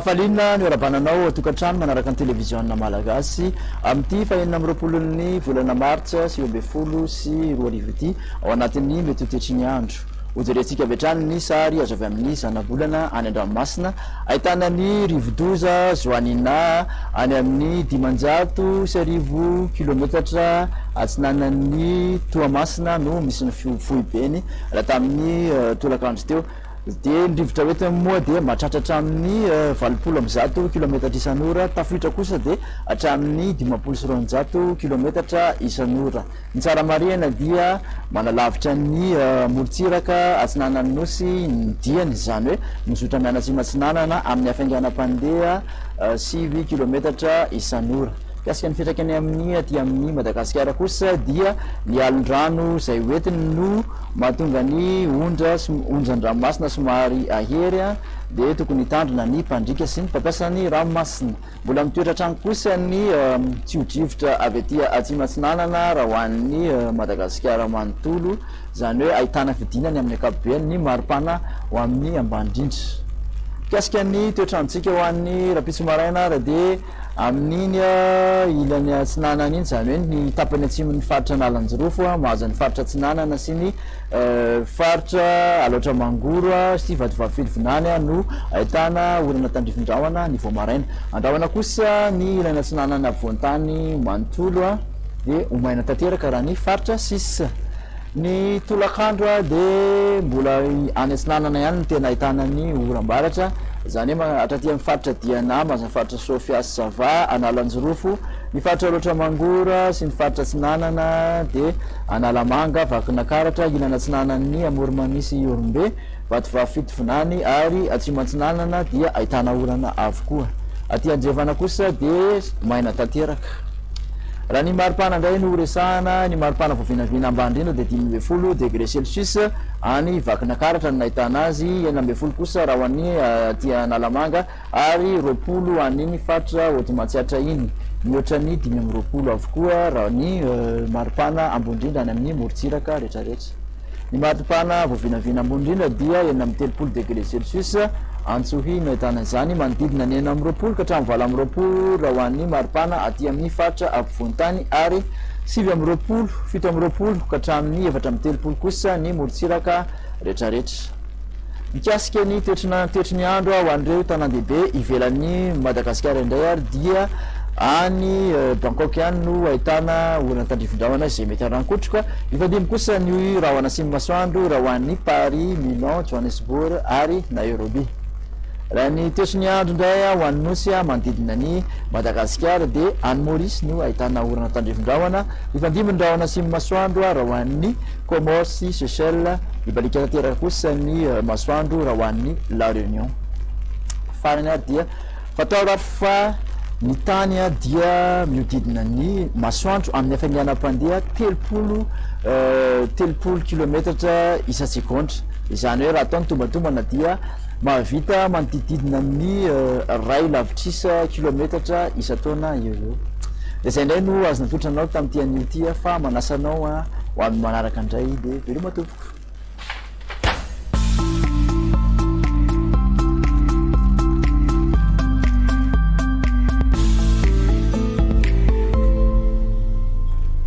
Manafalina ny orabananao tokantrano manaraka ny televizionna malagasy amin'ity fahenina amby roapolon'ny volana martsa 2020 sy 2020 ao anatin'ny mety toetry ny andro. Hojerentsika avy hatrany ny sary azo avy amin'ny zanabolana any Andranomasina ahitana ny rivodoza Joanina any amin'ny 500 sy 1000 kilometatra atsinanan'ny Toamasina no misy ny fohibeny raha tamin'ny tolakandro teo. De ndrivotra hoetiny moa de mahatratratra amin'ny 800 kilometatra isan'ora tafritra kosa de hatramin'ny 500 kilometatra isan'ora. Ny tsara marihana dia manalavitra ny morontsiraka atsinanan'ny nosy ny diany zany hoe mizotra mianatry matsinanana amin'ny hafainganam-pandeha 5 kilometatra isan'ora. Kasika ny fiatraikany amin'ny aty amin'ny Madagasikara kosa dia ny alondrano izay hoetiny no mahatonga ny onjan-dranomasina somary ahery de tokony hitandrina ny mpandrika sy ny mpampiasany ranomasina. Mbola mitoetra hatrany kosa ny tsiodrivotra avy aty atsimatsinanana raha hoan'ny Madagasikara manontolo zany hoe ahitana fidinany amin'ny ankapobeny ny maripana ho amin'ny ambany-drindra. Kasika ny toetrandrontsika ho an'ny rapitso maraina raha de amin'iny ilany atsinanana iny zany hoe ny tapany atsimon'ny faritra Nalanjirofo mahazo ny faritra atsinanana sy ny faritra Alaotra Mangoro sy Vadivavy no ahitana orana tandrivindrahona ny Voamaraina. Andrahona kosa ny ilany atsinanana afovoan-tany manontolo de omaina tanteraka raha ny faritra Sisa. Ny tolakandro de mbola any atsinanana ihany no tena ahitana ny oram-baratra zany hoe hatraty amin'ny faritra Diana mahazo ny faritra Sofia sy Sava Analanjirofo, ny faritra Alaotra Mangoro sy ny faritra atsinanana de Analamanga Vakinakaratra ilana atsinanan'ny Amoromanisy Orombe Vatovavy ary atsimatsinanana dia ahitana orana avokoa. Aty Anjevana kosa de maina tanteraka. Raha ny maripana indray no resahana ny maripana voavinavina ambany indrindra de 10 degré Celsius any Vakinakaratra no ahitana azy, 9 kosa raha hoan'ny aty Analamanga ary 20 an'iny faritra Otomatsiatra iny. Mihoatra ny 5 avokoa raha ny maripana ambony indrindra any amin'ny morontsiraka rehetrarehetra. Ny maripana voavinavina ambony indrindra dia 30 degré Celsius Antsohi no ahitana izany manodidina ny 20 ka hatramin'ny 20 raha hoan'ny maripana aty amin'ny faritra afovoan-tany ary 7 ka hatramin'ny 4 kosa ny morontsiraka rehetrarehetra. Mikasika ny toetry ny andro ho an'ireo tanan-dehibe ivelan'ny Madagasikara indray ary dia any Bangkok ihany no ahitana orana tandrivindrahona izay mety harankotroka. Ifandimy kosa ny raha ho an'Atsimo masoandro raha ho an'ny Paris, Milan, Johannesburg ary Nairobi. Raha ny toetry ny andro indray ho an'ny nosy manodidina ny Madagasikara de any Maurice no ahitana orana tandrivindrahona. Ifandimy ny raha ho an'Atsimo masoandro raha ho an'ny Comoros sy Seychelles, ibalika tanteraka kosa ny masoandro raha ho an'ny La Réunion. Farany ary dia fatao raha fa ny tany dia miodidina ny masoandro amin'ny hafainganam-pandeha 30 kilometatra isa-sekondra. Izany hoe raha ataony tombatombana dia mahavita manodididina ny ray lavitrisa kilometatra isa-taona eo. De zay indray no azo natotranao tamin'ity an'io ty fa manasanao ho amin'ny manaraka indray de veloma tompoko.